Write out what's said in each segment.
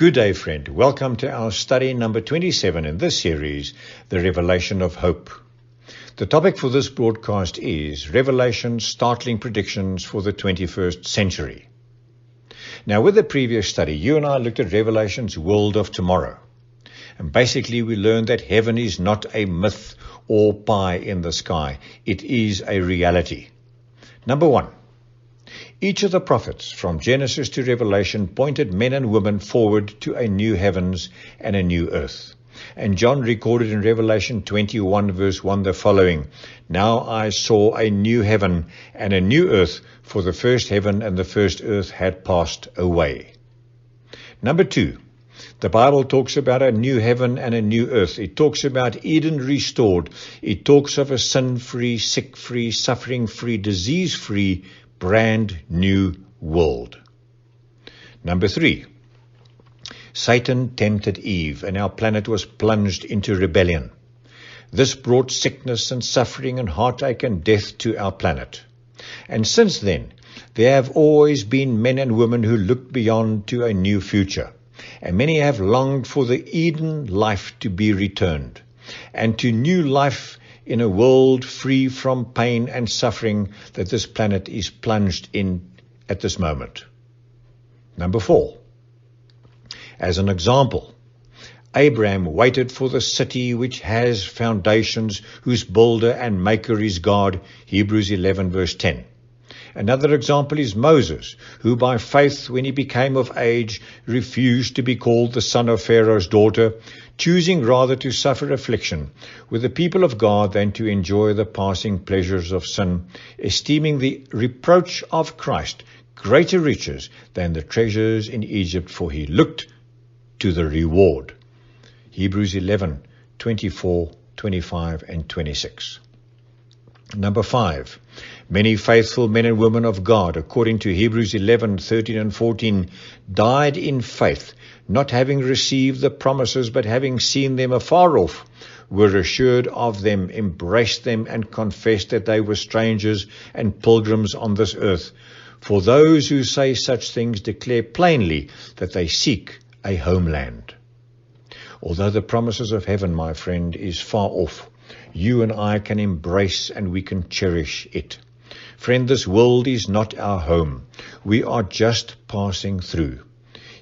Good day, friend. Welcome to our study number 27 in this series, The Revelation of Hope. The topic for this broadcast is Revelation Startling Predictions for the 21st Century. Now, with the previous study, you and I looked at Revelation's world of tomorrow. And basically, we learned that heaven is not a myth or pie in the sky. It is a reality. Number one, each of the prophets from Genesis to Revelation pointed men and women forward to a new heavens and a new earth. And John recorded in Revelation 21 verse 1 the following: "Now I saw a new heaven and a new earth, for the first heaven and the first earth had passed away." Number two, the Bible talks about a new heaven and a new earth. It talks about Eden restored. It talks of a sin-free, sick-free, suffering-free, disease-free, brand new world. Number three, Satan tempted Eve and our planet was plunged into rebellion. This brought sickness and suffering and heartache and death to our planet. And since then, there have always been men and women who looked beyond to a new future. And many have longed for the Eden life to be returned, and to new life in a world free from pain and suffering that this planet is plunged in at this moment. Number four, as an example, Abraham waited for the city which has foundations, whose builder and maker is God, Hebrews 11 verse 10. Another example is Moses, who by faith, when he became of age, refused to be called the son of Pharaoh's daughter, choosing rather to suffer affliction with the people of God than to enjoy the passing pleasures of sin, esteeming the reproach of Christ greater riches than the treasures in Egypt, for he looked to the reward. Hebrews 11, 24, 25, and 26. Number five, many faithful men and women of God, according to Hebrews 11, 13 and 14, died in faith, not having received the promises, but having seen them afar off, were assured of them, embraced them, and confessed that they were strangers and pilgrims on this earth. For those who say such things declare plainly that they seek a homeland. Although the promises of heaven, my friend, is far off, you and I can embrace and we can cherish it. Friend, this world is not our home. We are just passing through.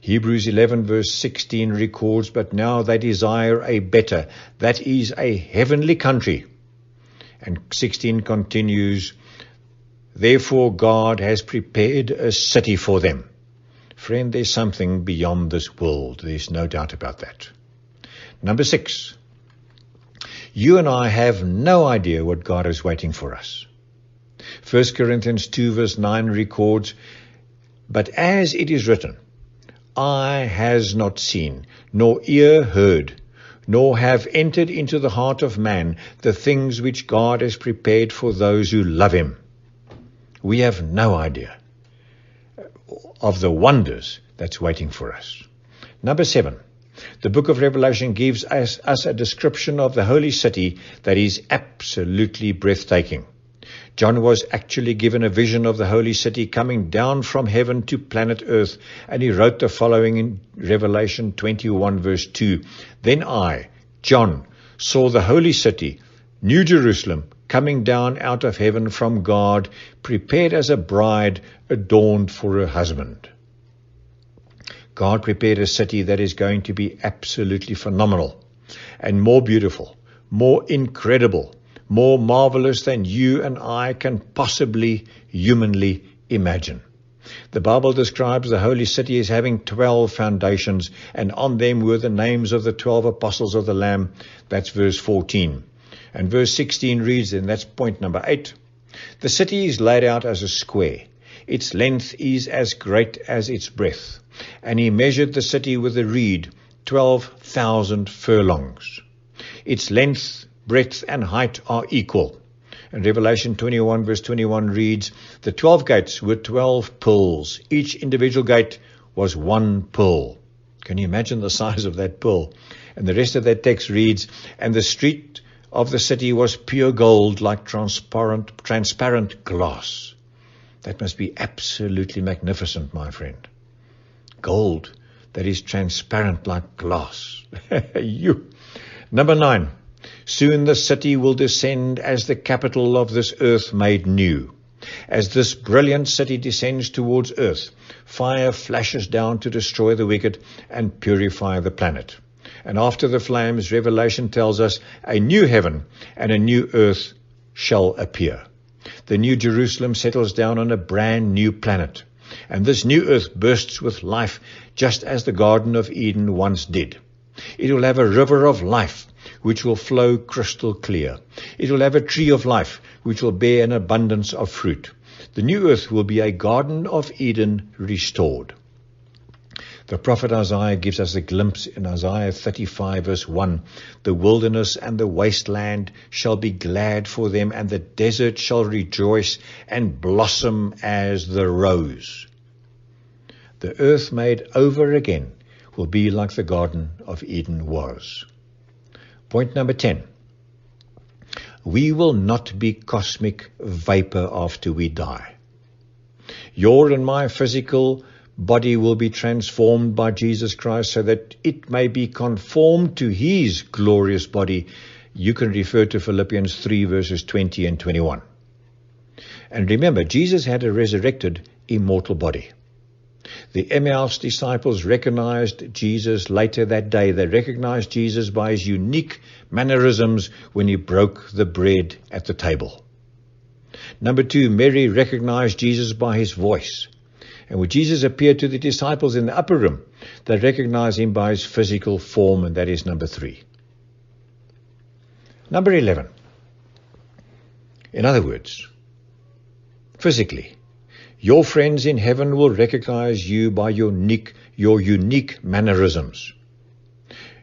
Hebrews 11 verse 16 records, "But now they desire a better, that is a heavenly country." And 16 continues, "Therefore God has prepared a city for them." Friend, there's something beyond this world. There's no doubt about that. Number six, you and I have no idea what God is waiting for us. 1 Corinthians 2 verse 9 records, "But as it is written, eye has not seen, nor ear heard, nor have entered into the heart of man the things which God has prepared for those who love him." We have no idea of the wonders that's waiting for us. Number seven, the book of Revelation gives us a description of the holy city that is absolutely breathtaking. John was actually given a vision of the holy city coming down from heaven to planet Earth, and he wrote the following in Revelation 21 verse 2. "Then I, John, saw the holy city, New Jerusalem, coming down out of heaven from God, prepared as a bride adorned for her husband." God prepared a city that is going to be absolutely phenomenal and more beautiful, more incredible, more marvelous than you and I can possibly humanly imagine. The Bible describes the holy city as having 12 foundations, and on them were the names of the 12 apostles of the Lamb. That's verse 14. And verse 16 reads, and that's point number 8, "The city is laid out as a square. Its length is as great as its breadth. And he measured the city with a reed, 12,000 furlongs. Its length, breadth, and height are equal." And Revelation 21 verse 21 reads, "The 12 gates were 12 pearls. Each individual gate was 1 pearl." Can you imagine the size of that pearl? And the rest of that text reads, "And the street of the city was pure gold, like transparent glass." That must be absolutely magnificent, my friend. Gold that is transparent like glass. Number 9, soon the city will descend as the capital of this earth made new. As this brilliant city descends towards earth, fire flashes down to destroy the wicked and purify the planet. And after the flames, Revelation tells us a new heaven and a new earth shall appear. The new Jerusalem settles down on a brand new planet. And this new earth bursts with life just as the Garden of Eden once did. It will have a river of life which will flow crystal clear. It will have a tree of life which will bear an abundance of fruit. The new earth will be a Garden of Eden restored. The prophet Isaiah gives us a glimpse in Isaiah 35 verse 1. The wilderness and the wasteland shall be glad for them, and the desert shall rejoice and blossom as the rose. The earth made over again will be like the Garden of Eden was. Point number 10. We will not be cosmic vapor after we die. Your and my physical body will be transformed by Jesus Christ so that it may be conformed to his glorious body. You can refer to Philippians 3 verses 20 and 21. And remember, Jesus had a resurrected immortal body. The Emmaus disciples recognized Jesus later that day. They recognized Jesus by his unique mannerisms when he broke the bread at the table. Number 2, Mary recognized Jesus by his voice. And when Jesus appeared to the disciples in the upper room, they recognized him by his physical form, and that is number 3. Number 11. In other words, physically, your friends in heaven will recognize you by your unique mannerisms.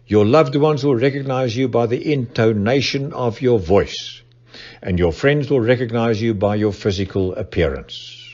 Your loved ones will recognize you by the intonation of your voice. And your friends will recognize you by your physical appearance.